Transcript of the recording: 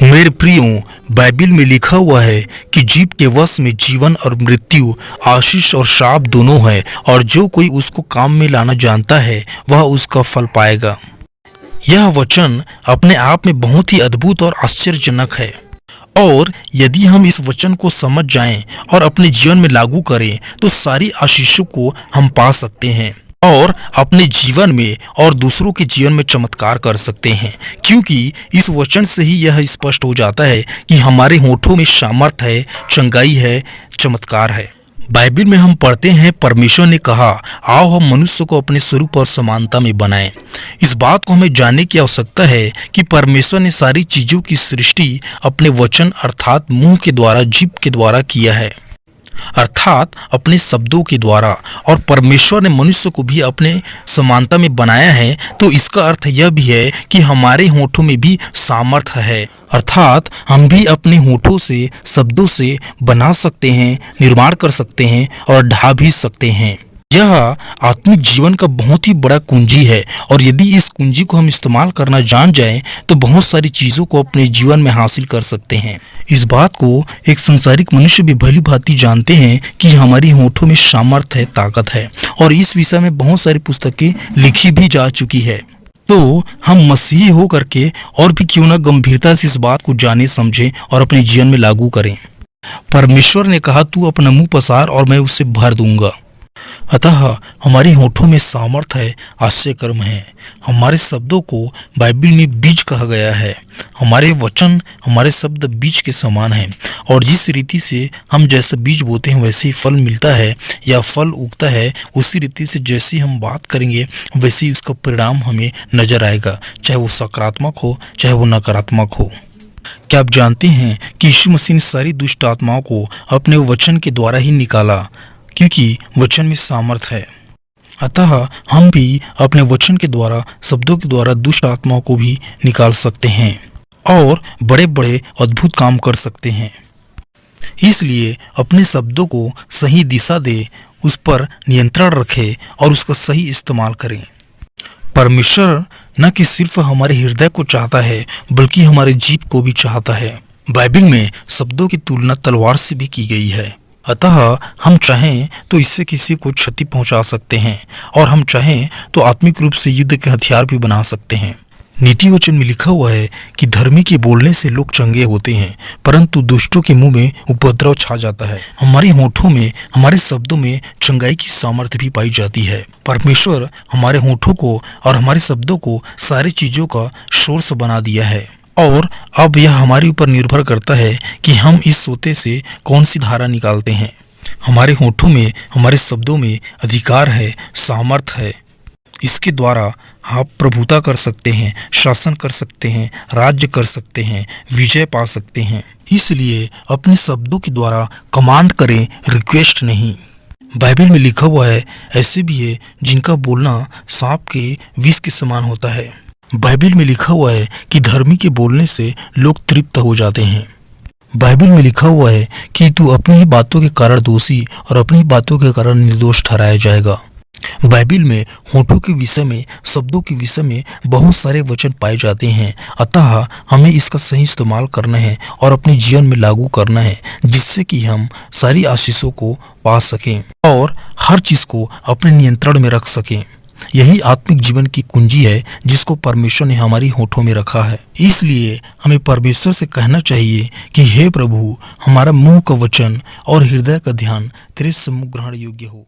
मेरे प्रियो, बाइबिल में लिखा हुआ है कि जीव के वश में जीवन और मृत्यु, आशीष और श्राप दोनों है, और जो कोई उसको काम में लाना जानता है वह उसका फल पाएगा। यह वचन अपने आप में बहुत ही अद्भुत और आश्चर्यजनक है, और यदि हम इस वचन को समझ जाएं और अपने जीवन में लागू करें तो सारी आशीषों को हम पा सकते हैं और अपने जीवन में और दूसरों के जीवन में चमत्कार कर सकते हैं, क्योंकि इस वचन से ही यह स्पष्ट हो जाता है कि हमारे होठों में सामर्थ है, चंगाई है, चमत्कार है। बाइबिल में हम पढ़ते हैं, परमेश्वर ने कहा, आओ हम मनुष्य को अपने स्वरूप और समानता में बनाएं। इस बात को हमें जानने की आवश्यकता है कि परमेश्वर ने सारी चीजों की सृष्टि अपने वचन अर्थात मुंह के द्वारा, जीभ के द्वारा किया है, अर्थात अपने शब्दों के द्वारा, और परमेश्वर ने मनुष्य को भी अपने समानता में बनाया है। तो इसका अर्थ यह भी है कि हमारे होठों में भी सामर्थ्य है, अर्थात हम भी अपने होठों से, शब्दों से बना सकते हैं, निर्माण कर सकते हैं और ढा भी सकते हैं। यह आत्मिक जीवन का बहुत ही बड़ा कुंजी है, और यदि इस कुंजी को हम इस्तेमाल करना जान जाएं तो बहुत सारी चीज़ों को अपने जीवन में हासिल कर सकते हैं। इस बात को एक संसारिक मनुष्य भी भली भांति जानते हैं कि हमारी होठों में सामर्थ्य है, ताकत है, और इस विषय में बहुत सारी पुस्तकें लिखी भी जा चुकी है। तो हम मसीही हो करके और भी क्यों न गंभीरता से इस बात को जाने, समझें और अपने जीवन में लागू करें। परमेश्वर ने कहा, तू अपना मुंह पसार और मैं उसे भर दूंगा। अतः हमारी होठों में सामर्थ है, आश्चर्यकर्म है। हमारे शब्दों को बाइबिल में बीज कहा गया है। हमारे वचन, हमारे शब्द बीज के समान हैं, और जिस रीति से हम जैसे बीज बोते हैं वैसे ही फल मिलता है या फल उगता है। उसी रीति से जैसे हम बात करेंगे वैसे ही उसका परिणाम हमें नजर आएगा, चाहे वो सकारात्मक हो चाहे वो नकारात्मक हो। क्या आप जानते हैं कि यीशु मसीह ने सारी दुष्ट आत्माओं को अपने वचन के द्वारा ही निकाला, क्योंकि वचन में सामर्थ है। अतः हम भी अपने वचन के द्वारा, शब्दों के द्वारा दुष्ट आत्माओं को भी निकाल सकते हैं और बड़े बड़े अद्भुत काम कर सकते हैं। इसलिए अपने शब्दों को सही दिशा दे, उस पर नियंत्रण रखें और उसका सही इस्तेमाल करें। परमेश्वर न कि सिर्फ हमारे हृदय को चाहता है बल्कि हमारे जीभ को भी चाहता है। बाइबिल में शब्दों की तुलना तलवार से भी की गई है। अतः हम चाहें तो इससे किसी को क्षति पहुंचा सकते हैं, और हम चाहें तो आत्मिक रूप से युद्ध के हथियार भी बना सकते हैं। नीति वचन में लिखा हुआ है कि धर्मी के बोलने से लोग चंगे होते हैं, परंतु दुष्टों के मुंह में उपद्रव छा जाता है। हमारे होठों में, हमारे शब्दों में चंगाई की सामर्थ्य भी पाई जाती है। परमेश्वर हमारे होठों को और हमारे शब्दों को सारी चीजों का सोर्स बना दिया है, और अब यह हमारे ऊपर निर्भर करता है कि हम इस सोते से कौन सी धारा निकालते हैं। हमारे होठों में, हमारे शब्दों में अधिकार है, सामर्थ्य है। इसके द्वारा आप प्रभुता कर सकते हैं, शासन कर सकते हैं, राज्य कर सकते हैं, विजय पा सकते हैं। इसलिए अपने शब्दों के द्वारा कमांड करें, रिक्वेस्ट नहीं। बाइबिल में लिखा हुआ है, ऐसे भी है जिनका बोलना सांप के विष के समान होता है। बाइबिल में लिखा हुआ है कि धर्मी के बोलने से लोग तृप्त हो जाते हैं। बाइबिल में लिखा हुआ है कि तू अपनी ही बातों के कारण दोषी और अपनी ही बातों के कारण निर्दोष ठहराया जाएगा। बाइबिल में होठों के विषय में, शब्दों के विषय में बहुत सारे वचन पाए जाते हैं। अतः हमें इसका सही इस्तेमाल करना है और अपने जीवन में लागू करना है, जिससे कि हम सारी आशीषों को पा सकें और हर चीज को अपने नियंत्रण में रख सकें। यही आत्मिक जीवन की कुंजी है जिसको परमेश्वर ने हमारी होठों में रखा है। इसलिए हमें परमेश्वर से कहना चाहिए कि हे प्रभु, हमारा मुंह का वचन और हृदय का ध्यान तेरे सम्मुख ग्रहण योग्य हो।